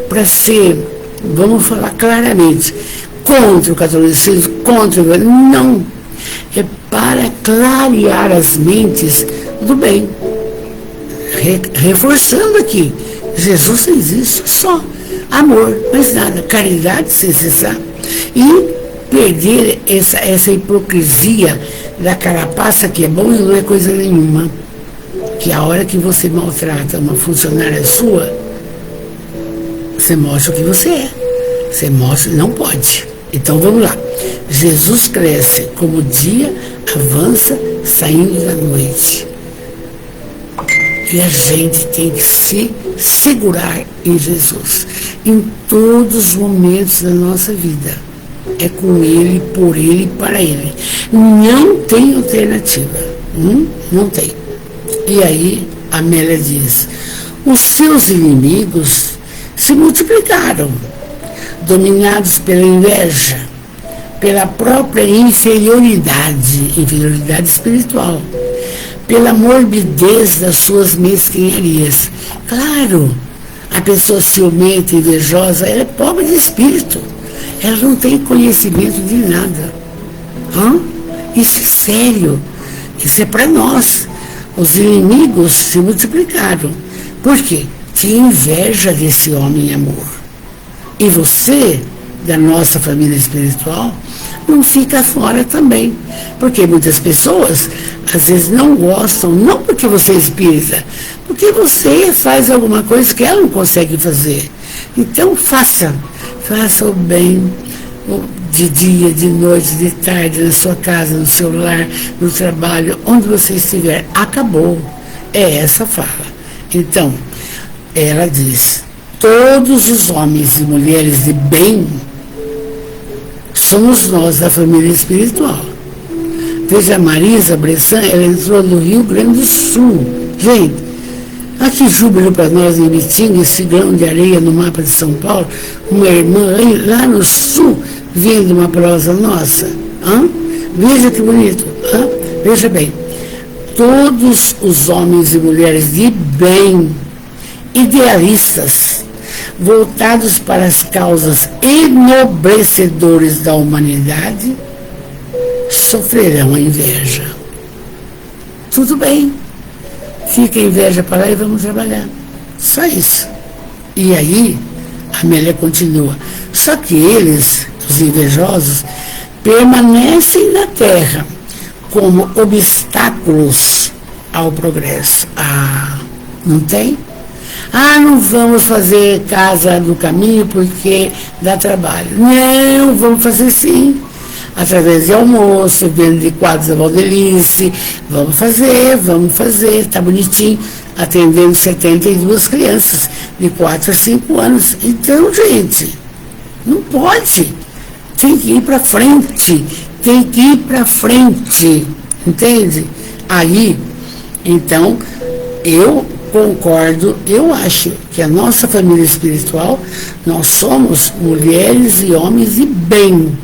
para ser, vamos falar claramente, contra o catolicismo, contra o... Não. É para clarear as mentes do bem. Reforçando aqui, Jesus fez isso só. Amor, mais nada. Caridade sem cessar. E perder essa hipocrisia da carapaça que é bom e não é coisa nenhuma. Que a hora que você maltrata uma funcionária sua, você mostra o que você é. Você mostra, não pode. Então vamos lá. Jesus cresce como o dia avança saindo da noite. E a gente tem que se segurar em Jesus em todos os momentos da nossa vida. É com Ele, por Ele e para Ele. Não tem alternativa. Não tem. E aí, Amélia diz, os seus inimigos se multiplicaram, dominados pela inveja, pela própria inferioridade espiritual, pela morbidez das suas mesquinharias. Claro, a pessoa ciumenta e invejosa, ela é pobre de espírito, ela não tem conhecimento de nada. Isso é sério, isso é para nós. Os inimigos se multiplicaram. Por quê? Tinha inveja desse homem, amor. E você, da nossa família espiritual, não fica fora também. Porque muitas pessoas, às vezes, não gostam, não porque você é espírita, porque você faz alguma coisa que ela não consegue fazer. Então, faça o bem, de dia, de noite, de tarde, na sua casa, no seu lar, no trabalho, onde você estiver. Acabou. É essa fala. Então, ela diz, todos os homens e mulheres de bem somos nós da família espiritual. Veja, a Marisa Bressan, ela entrou no Rio Grande do Sul. Gente, aqui júbilo para nós em Bitinga, esse grão de areia no mapa de São Paulo, uma irmã lá no sul, vendo uma prosa nossa. Veja que bonito. Veja bem, todos os homens e mulheres de bem, idealistas, voltados para as causas enobrecedoras da humanidade, sofrerão a inveja. Tudo bem, fica a inveja para lá e vamos trabalhar. Só isso. E aí, a Amélia continua. Só que eles, os invejosos, permanecem na Terra como obstáculos ao progresso. Não tem? Não vamos fazer casa no caminho porque dá trabalho. Não, vamos fazer sim. Através de almoço, venda de quadros da Valdelice, vamos fazer, tá bonitinho, atendendo 72 crianças de 4 a 5 anos. Então, gente, não pode. Tem que ir para frente, entende? Aí, então, eu concordo, eu acho que a nossa família espiritual, nós somos mulheres e homens de bem,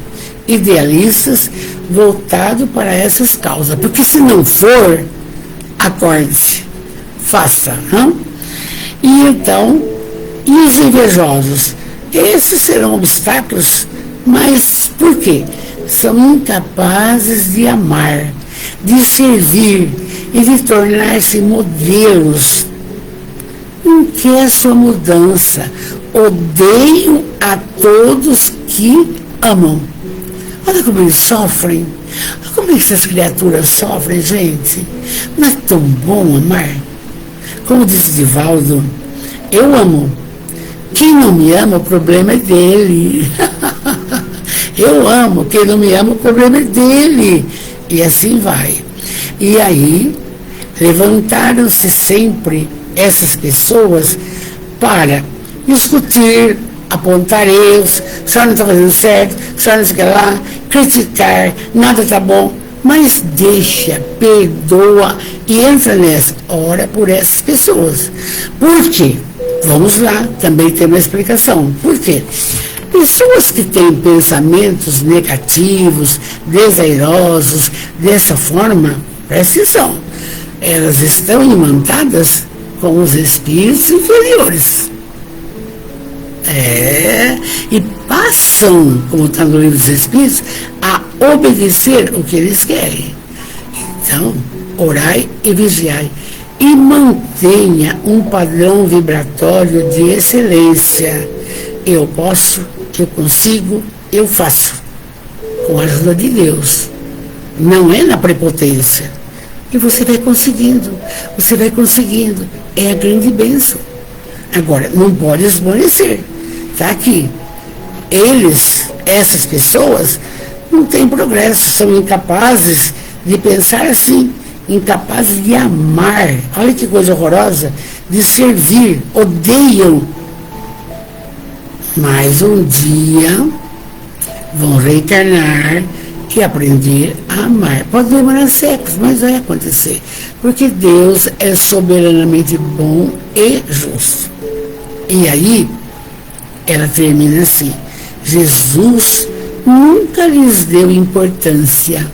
idealistas, voltados para essas causas. Porque se não for, acorde, faça. Não? E então, e os invejosos? Esses serão obstáculos, mas por quê? São incapazes de amar, de servir e de tornar-se modelos. Não quer sua mudança. Odeio a todos que amam. Olha como eles sofrem. Olha como essas criaturas sofrem, gente. Não é tão bom amar? Como disse Divaldo, eu amo. Quem não me ama, o problema é dele. Eu amo. Quem não me ama, o problema é dele. E assim vai. E aí, levantaram-se sempre essas pessoas para discutir, apontar erros, a senhora não está fazendo certo, a senhora não fica lá, criticar, nada está bom, mas deixa, perdoa e entra nessa, ora por essas pessoas. Por quê? Vamos lá, também tem uma explicação. Por quê? Pessoas que têm pensamentos negativos, desairosos, dessa forma, presta atenção, elas estão imantadas com os espíritos inferiores. E passam, como está no livro dos Espíritos, a obedecer o que eles querem. Então, orai e vigiai. E mantenha um padrão vibratório de excelência. Eu posso, eu consigo, eu faço. Com a ajuda de Deus. Não é na prepotência. E você vai conseguindo. É a grande bênção. Agora, não pode esmorecer. Está aqui. Eles, essas pessoas, não têm progresso, são incapazes de pensar assim. incapazes de amar, olha que coisa horrorosa, de servir, odeiam. Mas um dia vão reencarnar e aprender a amar. Pode demorar séculos, mas vai acontecer. Porque Deus é soberanamente bom e justo. E aí, ela termina assim: Jesus nunca lhes deu importância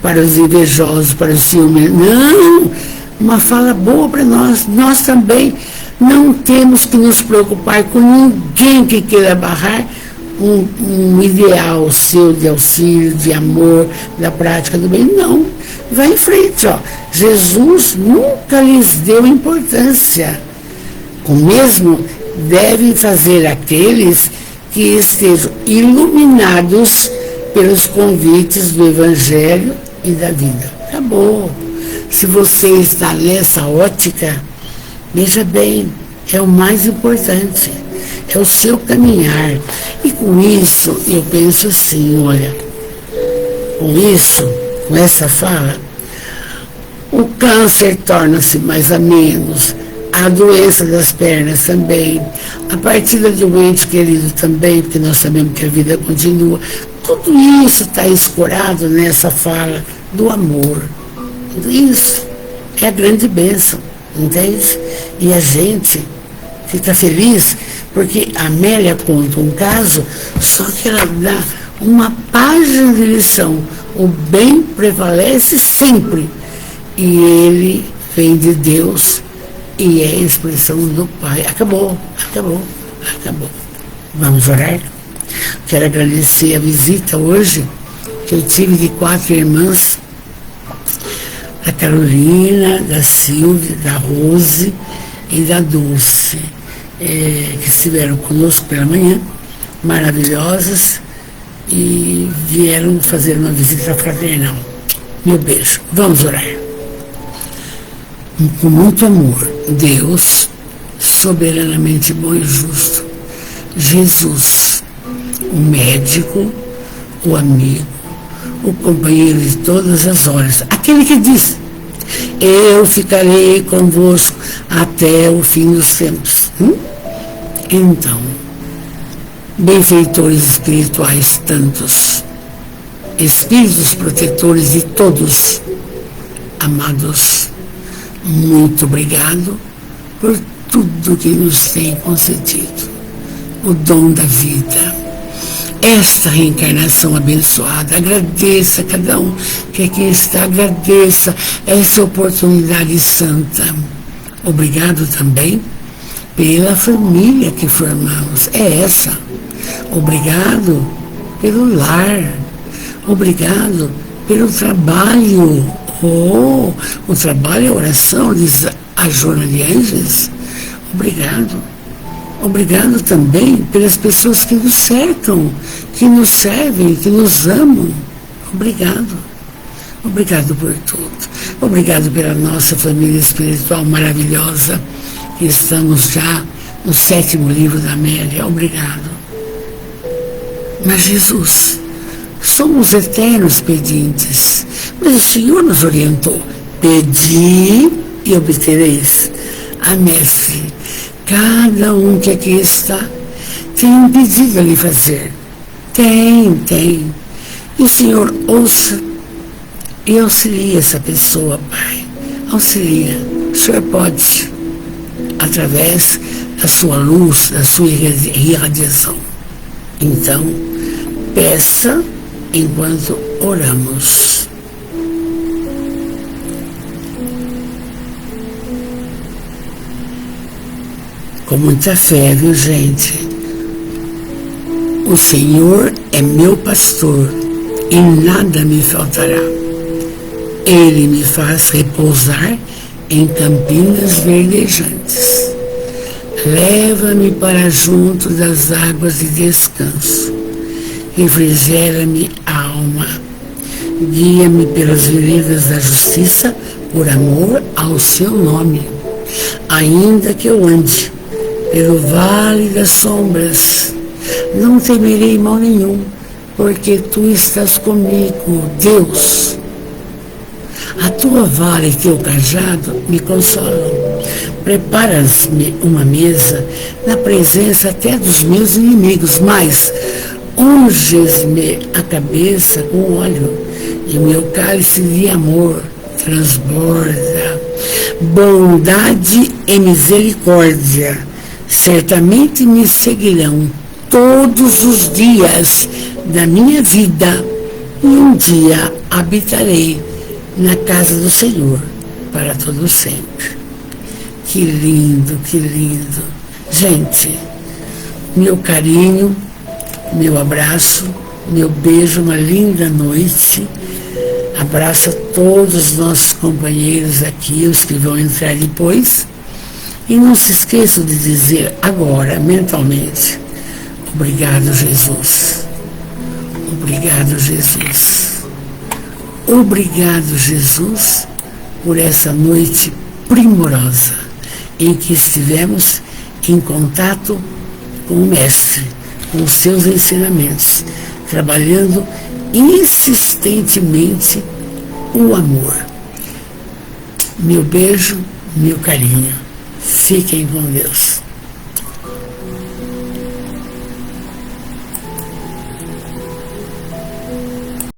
para os invejosos, para os ciúmes. Não! Uma fala boa para nós. Nós também não temos que nos preocupar com ninguém que queira barrar um ideal seu de auxílio, de amor, da prática do bem. Não. Vai em frente, ó. Jesus nunca lhes deu importância. O mesmo devem fazer aqueles que estejam iluminados pelos convites do Evangelho e da vida. Acabou. Se você está nessa ótica, veja bem, é o mais importante, é o seu caminhar. E com isso, eu penso assim, olha, com isso, com essa fala, o câncer torna-se mais a menos, a doença das pernas também, a partida de um ente querido também, porque nós sabemos que a vida continua. Tudo isso está escorado nessa fala do amor. Tudo isso é a grande bênção, entende? E a gente fica feliz porque a Amélia conta um caso, só que ela dá uma página de lição. O bem prevalece sempre. E ele vem de Deus e é a expressão do Pai. Acabou, acabou, acabou. Vamos orar? Quero agradecer a visita hoje que eu tive de 4 irmãs, da Carolina, da Silvia, da Rose e da Dulce, que estiveram conosco pela manhã, maravilhosas, e vieram fazer uma visita fraternal. Meu beijo. Vamos orar. Com muito amor, Deus, soberanamente bom e justo, Jesus, o médico, o amigo, o companheiro de todas as horas, aquele que diz: eu ficarei convosco até o fim dos tempos. Então, benfeitores espirituais tantos, espíritos protetores de todos, amados, muito obrigado por tudo que nos tem concedido, o dom da vida, esta reencarnação abençoada. Agradeça a cada um que aqui está, agradeça essa oportunidade santa. Obrigado também pela família que formamos, é essa. Obrigado pelo lar, obrigado pelo trabalho. Oh, o trabalho é oração, diz a Joana de Ângeles. Obrigado. Obrigado também pelas pessoas que nos cercam, que nos servem, que nos amam. Obrigado. Obrigado por tudo. Obrigado pela nossa família espiritual maravilhosa, que estamos já no 7º livro da Amélia. Obrigado. Mas Jesus, somos eternos pedintes, mas o Senhor nos orientou: pedi e obtereis. A Mestre, cada um que aqui está tem um pedido a lhe fazer. Tem. E o Senhor ouça e auxilia essa pessoa, Pai. Auxilia. O Senhor pode, através da sua luz, da sua irradiação. Então, peça enquanto oramos. Com muita fé, viu, gente? O Senhor é meu pastor e nada me faltará. Ele me faz repousar em campinas verdejantes. Leva-me para junto das águas de descanso. Refrigera-me a alma. Guia-me pelas veredas da justiça por amor ao seu nome. Ainda que eu ande pelo vale das sombras, não temerei mal nenhum, porque tu estás comigo, Deus. A tua vara e teu cajado me consolam. Preparas-me uma mesa na presença até dos meus inimigos, mas unges-me a cabeça com óleo, e meu cálice de amor transborda. Bondade e misericórdia certamente me seguirão todos os dias da minha vida, e um dia habitarei na casa do Senhor para todo sempre. Que lindo, que lindo. Gente, meu carinho, meu abraço, meu beijo, uma linda noite. Abraço a todos os nossos companheiros aqui, os que vão entrar depois. E não se esqueçam de dizer agora, mentalmente, obrigado, Jesus. Obrigado, Jesus. Obrigado, Jesus, por essa noite primorosa em que estivemos em contato com o Mestre, com os seus ensinamentos, trabalhando insistentemente o amor. Meu beijo, meu carinho. Fiquem com Deus.